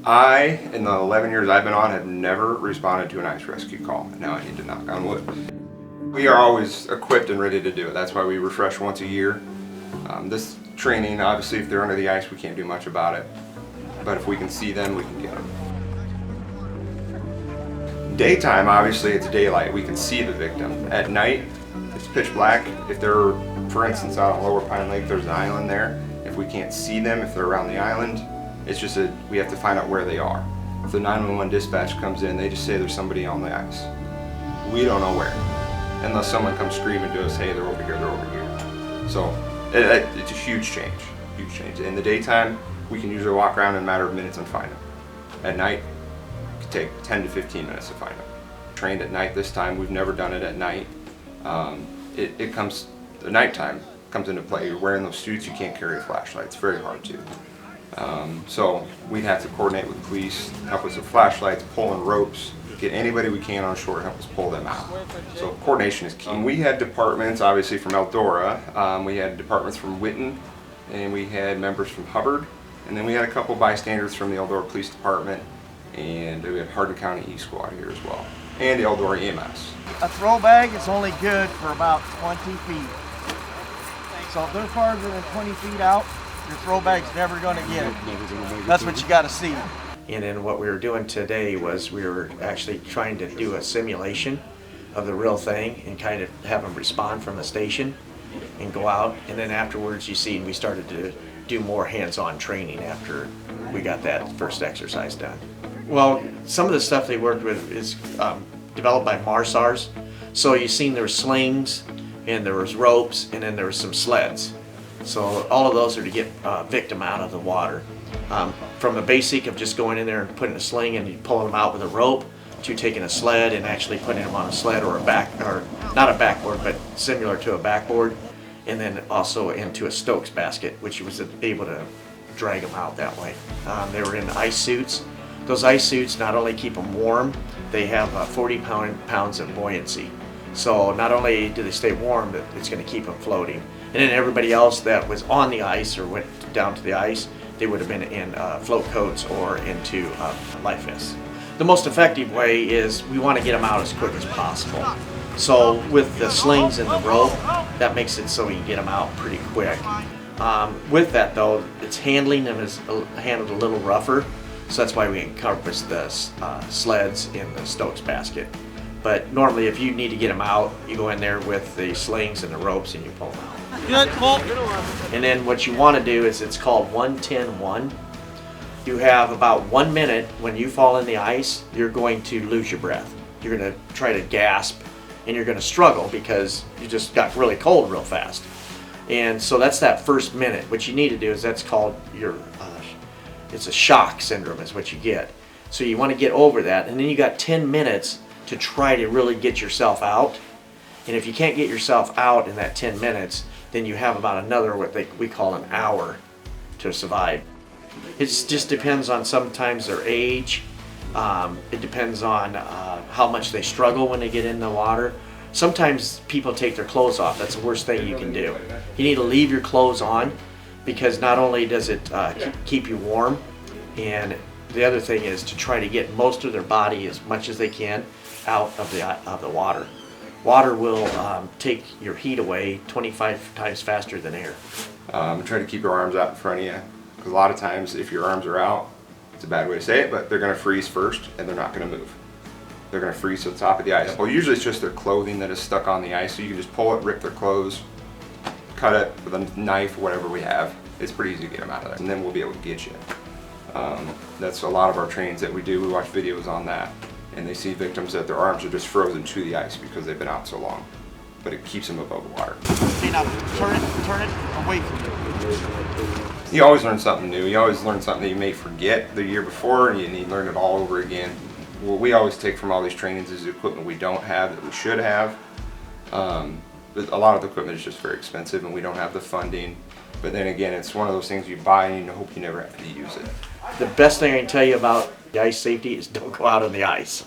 I, in the 11 years I've been on, have never responded to an ice rescue call. Now I need to knock on wood. We are always equipped and ready to do it. That's why we refresh once a year. This training, obviously, if they're under the ice, we can't do much about it. But if we can see them, we can get them. Daytime, obviously, it's daylight. We can see the victim. At night, it's pitch black. If they're, for instance, out on Lower Pine Lake, there's an island there. If we can't see them, if they're around the island, it's just we have to find out where they are. If the 911 dispatch comes in, they just say there's somebody on the ice. We don't know where, unless someone comes screaming to us, hey, they're over here, they're over here. So it's a huge change, huge change. In the daytime, we can usually walk around in a matter of minutes and find them. At night, it can take 10 to 15 minutes to find them. Trained at night this time. We've never done it at night. The nighttime comes into play. You're wearing those suits, you can't carry a flashlight. It's very hard to. So we'd have to coordinate with police, help us with flashlights, pulling ropes, get anybody we can on shore, help us pull them out. So coordination is key. We had departments, obviously, from Eldora. We had departments from Whitten, and we had members from Hubbard, and then we had a couple bystanders from the Eldora Police Department, and we had Hardin County E Squad here as well, and the Eldora EMS. A throw bag is only good for about 20 feet. So if they're farther than 20 feet out, your throw bag's never going to get it. That's what you got to see. And then what we were doing today was we were actually trying to do a simulation of the real thing and kind of have them respond from the station and go out. And then afterwards, you see, we started to do more hands-on training after we got that first exercise done. Well, some of the stuff they worked with is developed by Marsars. So you've seen there were slings, and there was ropes, and then there was some sleds. So all of those are to get a victim out of the water. From the basic of just going in there and putting a sling and you pulling them out with a rope, to taking a sled and actually putting them on a sled or not a backboard, but similar to a backboard, and then also into a Stokes basket, which was able to drag them out that way. They were in ice suits. Those ice suits not only keep them warm, they have 40 pounds of buoyancy. So not only do they stay warm, but it's going to keep them floating. And then everybody else that was on the ice or went down to the ice, they would have been in float coats or into life vests. The most effective way is we want to get them out as quick as possible. So with the slings and the rope, that makes it so we can get them out pretty quick. With that though, its handling them is handled a little rougher, so that's why we encompass the sleds in the Stokes basket. But normally if you need to get them out, you go in there with the slings and the ropes and you pull them out. Good, pull. And then what you want to do is, it's called 1-10-1. You have about 1 minute when you fall in the ice, you're going to lose your breath. You're going to try to gasp and you're going to struggle because you just got really cold real fast. And so that's that first minute. What you need to do is, that's called it's a shock syndrome is what you get. So you want to get over that, and then you got 10 minutes to try to really get yourself out. And if you can't get yourself out in that 10 minutes, then you have about another, we call an hour to survive. It just depends on sometimes their age. It depends on how much they struggle when they get in the water. Sometimes people take their clothes off. That's the worst thing you can do. You need to leave your clothes on, because not only does it keep you warm, and the other thing is to try to get most of their body, as much as they can, out of the water. Water will take your heat away 25 times faster than air. Try to keep your arms out in front of you, because a lot of times if your arms are out, it's a bad way to say it, but they're going to freeze first and they're not going to move. They're going to freeze to the top of the ice. Well, usually it's just their clothing that is stuck on the ice, so you can just pull it, rip their clothes, cut it with a knife, whatever we have. It's pretty easy to get them out of there, and then we'll be able to get you. That's a lot of our trainings that we do. We watch videos on that, and they see victims that their arms are just frozen to the ice because they've been out so long. But it keeps them above the water. Okay, now turn it away from you. You always learn something new. You always learn something that you may forget the year before, and you learn it all over again. What we always take from all these trainings is the equipment we don't have that we should have. A lot of the equipment is just very expensive, and we don't have the funding. But then again, it's one of those things you buy and you hope you never have to use it. The best thing I can tell you about the ice safety is don't go out on the ice.